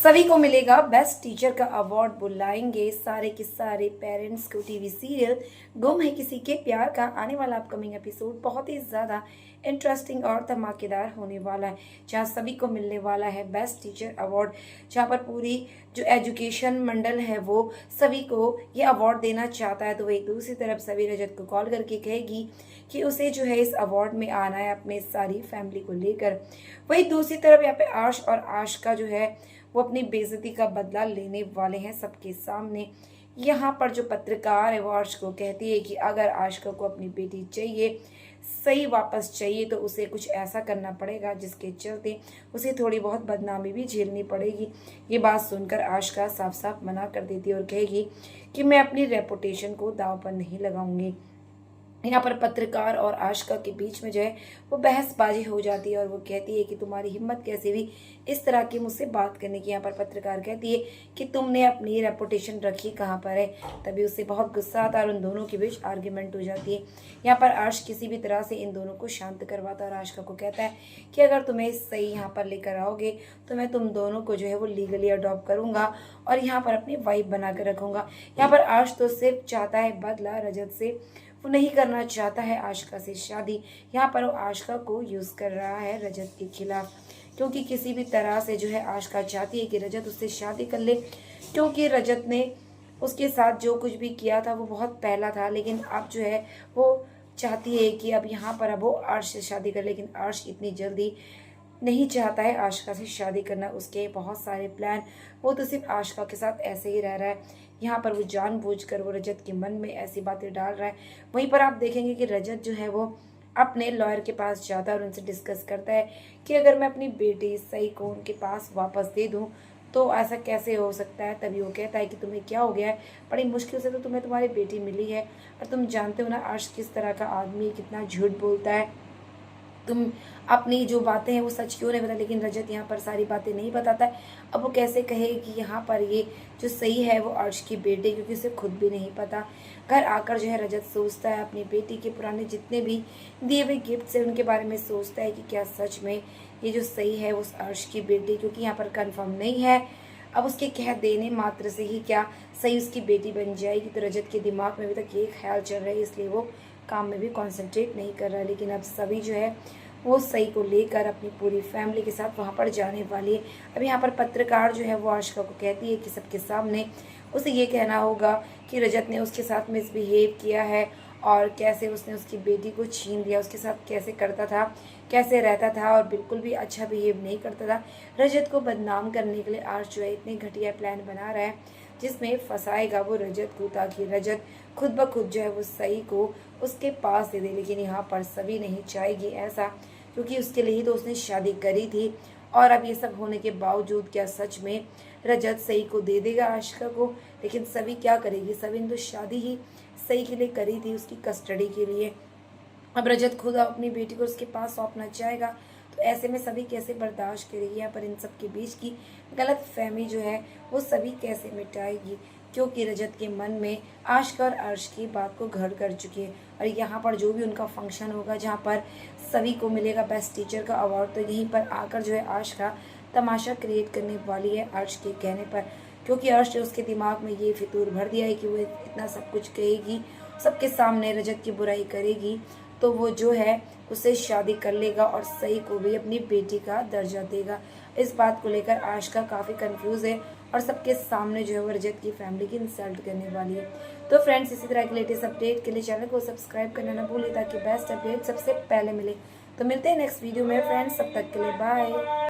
सभी को मिलेगा बेस्ट टीचर का अवार्ड। बुलाएंगे सारे के सारे पेरेंट्स को। टीवी सीरियल गुम है किसी के प्यार का आने वाला अपकमिंग एपिसोड बहुत ही ज़्यादा इंटरेस्टिंग और धमाकेदार होने वाला है, जहां सभी को मिलने वाला है बेस्ट टीचर अवार्ड। जहां पर पूरी जो एजुकेशन मंडल है वो सभी को ये अवार्ड देना चाहता है, तो वही दूसरी तरफ सभी रजत को कॉल करके कहेगी कि उसे जो है इस अवार्ड में आना है अपने सारी फैमिली को लेकर। वही दूसरी तरफ यहाँ पे आश और आश का जो है वो अपनी बेइज्जती का बदला लेने वाले हैं सबके सामने। यहाँ पर जो पत्रकार है वो आश को कहती है कि अगर आशिका को अपनी बेटी चाहिए, सही वापस चाहिए, तो उसे कुछ ऐसा करना पड़ेगा जिसके चलते उसे थोड़ी बहुत बदनामी भी झेलनी पड़ेगी। ये बात सुनकर आशिका साफ साफ मना कर देती है और कहेगी कि मैं अपनी रेपुटेशन को दांव पर नहीं लगाऊंगी। यहाँ पर पत्रकार और आशिका के बीच में जो है वो बहसबाजी हो जाती है और वो कहती है कि तुम्हारी हिम्मत कैसे हुई इस तरह की मुझसे बात करने की। यहाँ पर पत्रकार कहती है कि तुमने अपनी रेपुटेशन रखी कहाँ पर है। तभी उससे बहुत गुस्सा आता है और उन दोनों के बीच आर्ग्यूमेंट हो जाती है। यहाँ पर आश किसी भी तरह से इन दोनों को शांत करवाता है और आशिका को कहता है कि अगर तुम्हें सही यहाँ पर लेकर आओगे तो मैं तुम दोनों को जो है वो लीगली अडॉप्ट करूँगा और यहाँ पर अपनी वाइफ बना कर रखूँगा। यहाँ पर आश तो सिर्फ चाहता है बदला रजत से, वो नहीं करना चाहता है आशिका से शादी। यहाँ पर वो आशिका को यूज़ कर रहा है रजत के खिलाफ, क्योंकि किसी भी तरह से जो है आशिका चाहती है कि रजत उससे शादी कर ले, क्योंकि रजत ने उसके साथ जो कुछ भी किया था वो बहुत पहला था। लेकिन अब जो है वो चाहती है कि अब यहाँ पर अब वो अर्श से शादी कर, लेकिन अर्श इतनी जल्दी नहीं चाहता है आशिका से शादी करना। उसके बहुत सारे प्लान, वो तो सिर्फ आशिका के साथ ऐसे ही रह रहा है। यहाँ पर वो जानबूझकर वो रजत के मन में ऐसी बातें डाल रहा है। वहीं पर आप देखेंगे कि रजत जो है वो अपने लॉयर के पास जाता है और उनसे डिस्कस करता है कि अगर मैं अपनी बेटी सही को उनके पास वापस दे दूँ तो ऐसा कैसे हो सकता है। तभी वो कहता है कि तुम्हें क्या हो गया है, बड़ी मुश्किल से तो तुम्हें तुम्हारी बेटी मिली है और तुम जानते हो ना अर्श किस तरह का आदमी, कितना झूठ बोलता है। तुम अपनी जो बातें हैं वो सच क्यों नहीं बता। लेकिन रजत यहाँ पर सारी बातें नहीं बताता है। अब वो कैसे कहे कि यहाँ पर ये जो सही है वो अर्श की बेटी, क्योंकि उसे खुद भी नहीं पता। घर आकर जो है रजत सोचता है अपनी बेटी के पुराने जितने भी दिए हुए गिफ्ट है उनके बारे में, सोचता है कि क्या सच में ये जो सही है वो अर्श की बेटी, क्योंकि यहाँ पर कन्फर्म नहीं है। अब उसके कह देने मात्र से ही क्या सही उसकी बेटी बन जाएगी। तो रजत के दिमाग में अभी तक ये ख्याल चल रहा है, इसलिए वो काम में भी कॉन्सेंट्रेट नहीं कर रहा है। लेकिन अब सभी जो है वो सही को लेकर अपनी पूरी फैमिली के साथ वहाँ पर जाने वाली है। अब यहाँ पर पत्रकार जो है वो आशिका को कहती है कि सबके सामने उसे ये कहना होगा कि रजत ने उसके साथ मिसबिहेव किया है और कैसे उसने उसकी बेटी को छीन लिया, उसके साथ कैसे करता था, कैसे रहता था और बिल्कुल भी अच्छा बिहेव नहीं करता था। रजत को बदनाम करने के लिए आज जो है इतने घटिया प्लान बना रहा है जिसमें फंसाएगा वो रजत को, ताकि रजत खुद ब खुद जो है वो सही को उसके पास दे दे। लेकिन यहाँ पर सभी नहीं चाहेगी ऐसा, क्योंकि उसके लिए ही तो उसने शादी करी थी। और अब ये सब होने के बावजूद क्या सच में रजत सही को दे देगा आशिका को। लेकिन सभी क्या करेगी, सभी ने तो शादी ही सही के लिए करी थी, उसकी कस्टडी के लिए। अब रजत खुद अपनी बेटी को उसके पास सौंपना चाहेगा, तो ऐसे में सभी कैसे बर्दाश्त करेगी। यहाँ पर इन सब के बीच की गलत फहमी जो है वो सभी कैसे मिटाएगी, क्योंकि रजत के मन में आशिका और अर्श की बात को घर कर चुकी है। और यहाँ पर जो भी उनका फंक्शन होगा जहाँ पर सभी को मिलेगा बेस्ट टीचर का अवार्ड, तो यहीं पर आकर जो है आशिका तमाशा क्रिएट करने वाली है अर्श के कहने पर, क्योंकि अर्श ने उसके दिमाग में ये फितूर भर दिया है कि वो इतना सब कुछ कहेगी, सबके सामने रजत की बुराई करेगी, तो वो जो है उससे शादी कर लेगा और सही को भी अपनी बेटी का दर्जा देगा। इस बात को लेकर आशिका काफ़ी कंफ्यूज है और सबके सामने जो है वो रजत की फैमिली की इंसल्ट करने वाली है। तो फ्रेंड्स, इसी तरह के लेटेस्ट अपडेट के लिए चैनल को सब्सक्राइब करना ना भूलें, ताकि बेस्ट अपडेट सबसे पहले मिले। तो मिलते हैं नेक्स्ट वीडियो में फ्रेंड्स, तब तक के लिए बाय।